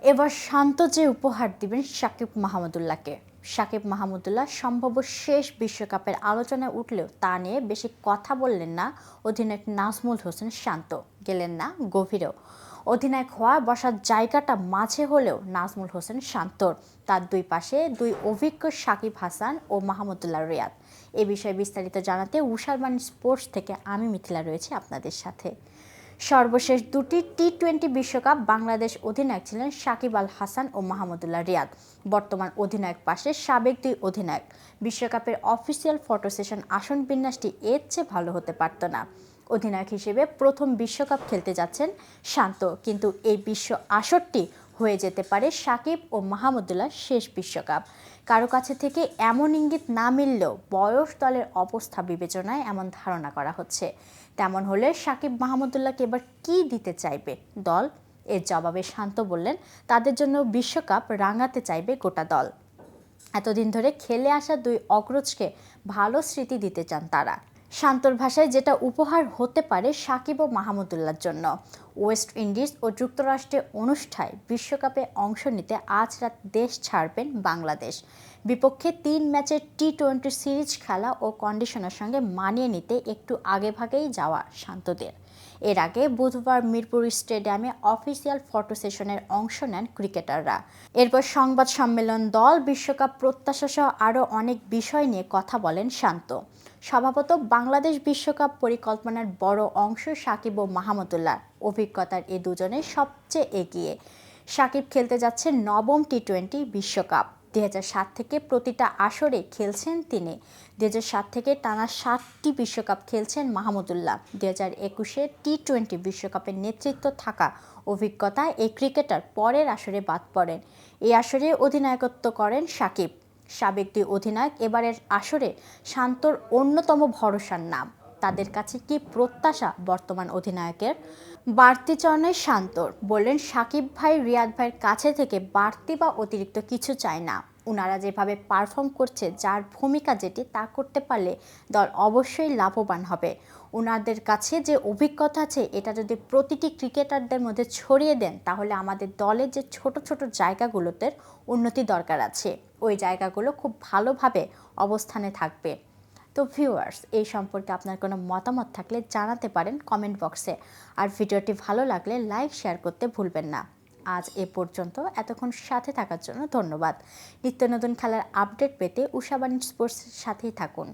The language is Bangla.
এবার শান্ত যে উপহার দিবেন সাকিব মাহমুদুল্লাহকে। সাকিব মাহমুদুল্লাহ সম্ভাব্য শেষ বিশ্বকাপের আলোচনায় উঠলেও তা নিয়ে বেশি কথা বললেন না অধিনায়ক নাজমুল হোসেন শান্ত, গেলেন না গভীরেও। অধিনায়ক হওয়া বসার জায়গাটা মাঝে হলেও নাজমুল হোসেন শান্তর, তার দুই পাশে দুই অভিজ্ঞ সাকিব হাসান ও মাহমুদুল্লাহ রিয়াদ। এ বিষয়ে বিস্তারিত জানাতে উষারবাণী স্পোর্টস থেকে আমি মিথিলা রয়েছি আপনাদের সাথে। সর্বশেষ দুটি টি-20 বিশ্বকাপ বাংলাদেশ অধিনায়ক ছিলেন সাকিব আল হাসান ও মাহমুদুল্লাহ রিয়াদ। বর্তমান অধিনায়ক পাশে সাবেক দুই অধিনায়ক। বিশ্বকাপের অফিসিয়াল ফটো সেশন আসন বিন্যাসটি এর চেয়ে ভালো হতে পারত না। অধিনায়ক হিসেবে প্রথম বিশ্বকাপ খেলতে যাচ্ছেন শান্ত, কিন্তু এই বিশ্ব আসরটি হয়ে যেতে পারে সাকিব ও মাহমুদুল্লাহ শেষ বিশ্বকাপ। কারো কাছে থেকে এমন ইঙ্গিত না মিললেও বয়স, দলের অবস্থা বিবেচনায় এমন ধারণা করা হচ্ছে। তেমন হলে সাকিব মাহমুদুল্লাহকে এবার কী দিতে চাইবে দল? এর জবাবে শান্ত বললেন, তাদের জন্য বিশ্বকাপ রাঙাতে চাইবে গোটা দল। এতদিন ধরে খেলে আসা দুই অগ্রজকে ভালো স্মৃতি দিতে চান তারা। শান্তর ভাষায় যেটা উপহার হতে পারে সাকিব ও মাহমুদুল্লাহর জন্য। ওয়েস্ট ইন্ডিজ ও যুক্তরাষ্ট্রের অনুষ্ঠায় বিশ্বকাপে অংশ নিতে আজ রাত দেশ ছাড়বেন বাংলাদেশ। বিপক্ষে 3 ম্যাচের টি-20 সিরিজ খেলা ও কন্ডিশনের সঙ্গে মানিয়ে নিতে একটু আগেভাগেই যাওয়া শান্তদের। এর আগে বুধবার মিরপুর স্টেডিয়ামে অফিসিয়াল ফটো সেশনের অংশ নেন ক্রিকেটাররা। এরপর সংবাদ সম্মেলন, দল, বিশ্বকাপ প্রত্যাশা সহ আরও অনেক বিষয় নিয়ে কথা বলেন শান্ত। স্বভাবত বাংলাদেশ বিশ্বকাপ পরিকল্পনার বড় অংশ সাকিব ও মাহমুদুল্লাহ। অভিজ্ঞতার এ দুজনে সবচেয়ে এগিয়ে। সাকিব খেলতে যাচ্ছে নবম টি-20 বিশ্বকাপ। 2007 থেকে প্রতিটা আসরে খেলছেন তিনি। 2007 থেকে টানা 7টি বিশ্বকাপ খেলছেন মাহমুদুল্লাহ। 2021-এ টি-20 বিশ্বকাপের নেতৃত্ব থাকা অভিজ্ঞতা এই ক্রিকেটার পরের আসরে বাদ পড়েন। এই আসরে অধিনায়কত্ব করেন সাকিব। সাবেক দুই অধিনায়ক এবারের আসরে শান্তর অন্যতম ভরসার নাম। তাদের কাছে কি প্রত্যাশা বর্তমান অধিনায়কের? বাড়তি চরণে শান্তর বললেন, সাকিব ভাই, রিয়াদ ভাইয়ের কাছে থেকে বাড়তি বা অতিরিক্ত কিছু চায় না। ওনারা যেভাবে পারফর্ম করছে, যার ভূমিকা যেটি, তা করতে পারলে দল অবশ্যই লাভবান হবে। ওনাদের কাছে যে অভিজ্ঞতা আছে, এটা যদি প্রতিটি ক্রিকেটারদের মধ্যে ছড়িয়ে দেন, তাহলে আমাদের দলের যে ছোট ছোট জায়গাগুলোতে উন্নতি দরকার আছে, ওই জায়গাগুলো খুব ভালোভাবে অবস্থানে থাকবে। তো ভিউয়ার্স, এই সম্পর্কে আপনার কোনো মতামত থাকলে জানাতে পারেন কমেন্ট বক্সে। আর ভিডিওটি ভালো লাগলে লাইক, শেয়ার করতে ভুলবেন না। আজ এ পর্যন্ত। এতক্ষণ সাথে থাকার জন্য ধন্যবাদ। নিত্য নতুন খেলার আপডেট পেতে উষাবাণী স্পোর্টসের সাথেই থাকুন।